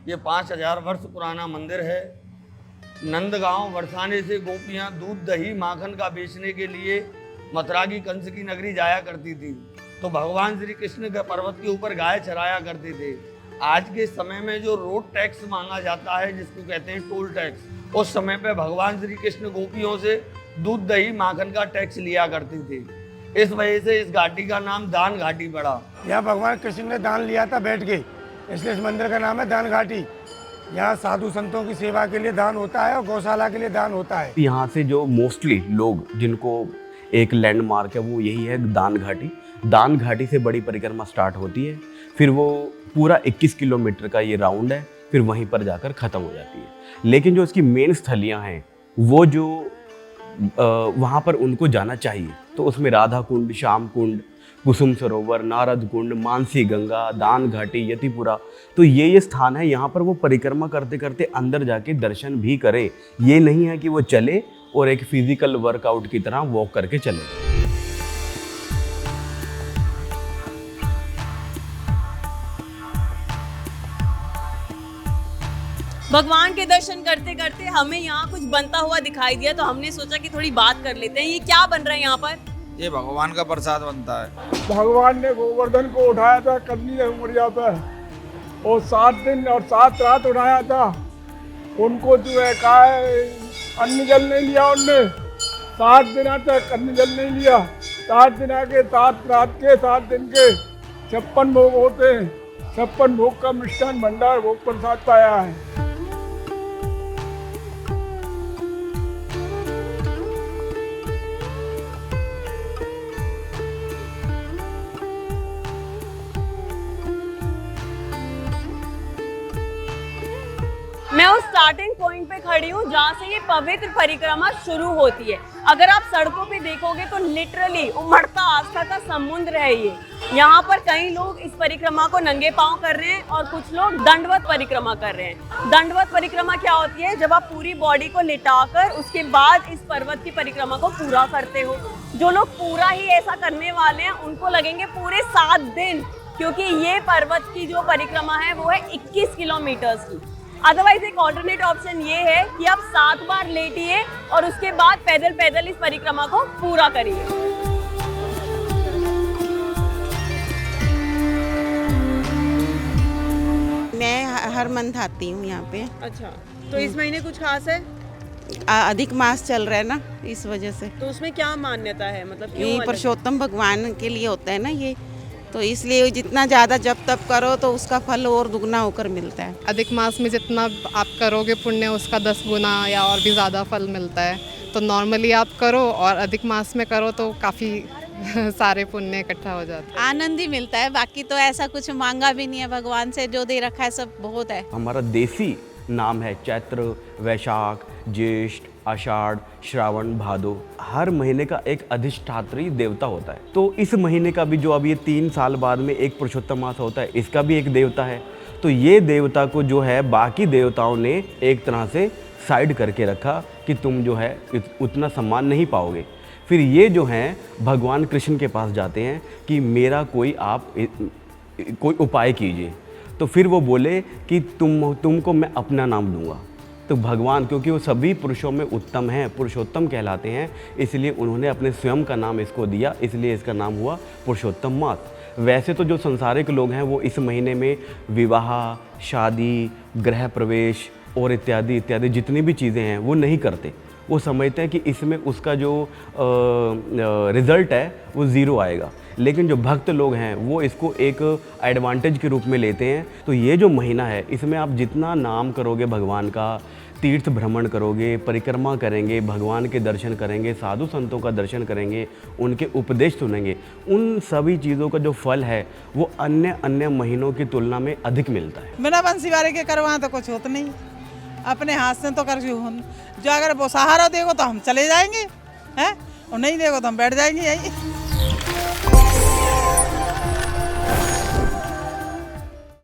ये 5000 वर्ष पुराना मंदिर है। नंदगांव बरसाने से गोपियां दूध दही माखन का बेचने के लिए मथुरा की कंस की नगरी जाया करती थी, तो भगवान श्री कृष्ण के पर्वत के ऊपर गाय चराया करते थे। आज के समय में जो रोड टैक्स मांगा जाता है, जिसको कहते हैं टोल टैक्स, उस समय पे भगवान श्री कृष्ण गोपियों से दूध दही माखन का टैक्स लिया करते थे। इस वजह से इस घाटी का नाम दान घाटी पड़ा। यहाँ भगवान कृष्ण ने दान लिया था बैठ के, इसलिए इस मंदिर का नाम है दान घाटी। यहाँ साधु संतों की सेवा के लिए दान होता है और गौशाला के लिए दान होता है। यहाँ से जो मोस्टली लोग जिनको एक लैंडमार्क है वो यही है दान घाटी। दान घाटी से बड़ी परिक्रमा स्टार्ट होती है, फिर वो पूरा 21 किलोमीटर का ये राउंड है, फिर वहीं पर जाकर ख़त्म हो जाती है। लेकिन जो इसकी मेन स्थलियाँ हैं वो जो वहाँ पर उनको जाना चाहिए, तो उसमें राधा कुंड, श्याम कुंड, कुसुम सरोवर, नारद कुंड, मानसी गंगा, दान घाटी, यतिपुरा, तो ये स्थान है। यहाँ पर वो परिक्रमा करते करते अंदर जाके दर्शन भी करे। ये नहीं है कि वो चले और एक फिजिकल वर्कआउट की तरह वॉक करके चले। भगवान के दर्शन करते करते हमें यहाँ कुछ बनता हुआ दिखाई दिया, तो हमने सोचा कि थोड़ी बात कर लेते हैं। ये क्या बन रहा है यहाँ पर? ये भगवान का प्रसाद बनता है। भगवान ने गोवर्धन को उठाया था कन्नी उमरिया पर, और 7 दिन और 7 रात उठाया था। उनको जो है कहा है अन्न जल नहीं लिया उनने, 7 दिन तक अन्न जल नहीं लिया। 7 दिन के 7 रात के 7 दिन के 56 भोग होते हैं। 56 भोग का मिष्ठान भंडार भोग प्रसाद पाया है। मैं उस स्टार्टिंग पॉइंट पे खड़ी हूँ जहाँ से ये पवित्र परिक्रमा शुरू होती है। अगर आप सड़कों पे देखोगे तो लिटरली उमड़ता आस्था का समुद्र है ये। यहाँ पर कई लोग इस परिक्रमा को नंगे पांव कर रहे हैं और कुछ लोग दंडवत परिक्रमा कर रहे हैं। दंडवत परिक्रमा क्या होती है? जब आप पूरी बॉडी को लिटाकर उसके बाद इस पर्वत की परिक्रमा को पूरा करते हो। जो लोग पूरा ही ऐसा करने वाले हैं उनको लगेंगे पूरे 7 दिन, क्योंकि ये पर्वत की जो परिक्रमा है वो है 21 किलोमीटर्स की। अदरवाइज एक ऑल्टरनेट ऑप्शन ये है कि आप 7 बार लेटिए और उसके बाद पैदल पैदल इस परिक्रमा को पूरा करिए। मैं हर मंथ आती हूँ यहाँ पे। अच्छा, तो इस महीने कुछ खास है? अधिक मास चल रहा है ना, इस वजह से। तो उसमें क्या मान्यता है, मतलब क्यों? ये पुरुषोत्तम भगवान के लिए होता है ना ये, तो इसलिए जितना ज़्यादा जप तप करो तो उसका फल और दुगना होकर मिलता है। अधिक मास में जितना आप करोगे पुण्य उसका 10 गुना या और भी ज़्यादा फल मिलता है। तो नॉर्मली आप करो और अधिक मास में करो तो काफ़ी सारे पुण्य इकट्ठा हो जाता है। आनंद ही मिलता है, बाकी तो ऐसा कुछ मांगा भी नहीं है भगवान से, जो दे रखा है सब बहुत है। हमारा देसी नाम है चैत्र, वैशाख, ज्येष्ठ, आषाढ़, श्रावण, भादो। हर महीने का एक अधिष्ठात्री देवता होता है। तो इस महीने का भी जो अब ये 3 साल बाद में एक पुरुषोत्तम मास होता है, इसका भी एक देवता है। तो ये देवता को जो है बाकी देवताओं ने एक तरह से साइड करके रखा कि तुम जो है उतना सम्मान नहीं पाओगे। फिर ये जो हैं भगवान कृष्ण के पास जाते हैं कि मेरा कोई उपाय कीजिए। तो फिर वो बोले कि तुमको मैं अपना नाम दूंगा। तो भगवान, क्योंकि वो सभी पुरुषों में उत्तम हैं, पुरुषोत्तम कहलाते हैं, इसलिए उन्होंने अपने स्वयं का नाम इसको दिया, इसलिए इसका नाम हुआ पुरुषोत्तम मास। वैसे तो जो संसारिक लोग हैं वो इस महीने में विवाह, शादी, गृह प्रवेश और इत्यादि इत्यादि जितनी भी चीज़ें हैं वो नहीं करते। वो समझते हैं कि इसमें उसका जो रिज़ल्ट है वो ज़ीरो आएगा। लेकिन जो भक्त लोग हैं वो इसको एक एडवांटेज के रूप में लेते हैं। तो ये जो महीना है इसमें आप जितना नाम करोगे भगवान का, तीर्थ भ्रमण करोगे, परिक्रमा करेंगे, भगवान के दर्शन करेंगे, साधु संतों का दर्शन करेंगे, उनके उपदेश सुनेंगे, उन सभी चीज़ों का जो फल है वो अन्य महीनों की तुलना में अधिक मिलता है। बिना बंसी वाले के करवाएं तो कुछ होता नहीं, अपने हाथ से तो कर जो अगर वो सहारा देखो तो हम चले जाएंगे हैं, और नहीं देखो तो हम बैठ जाएंगे यही।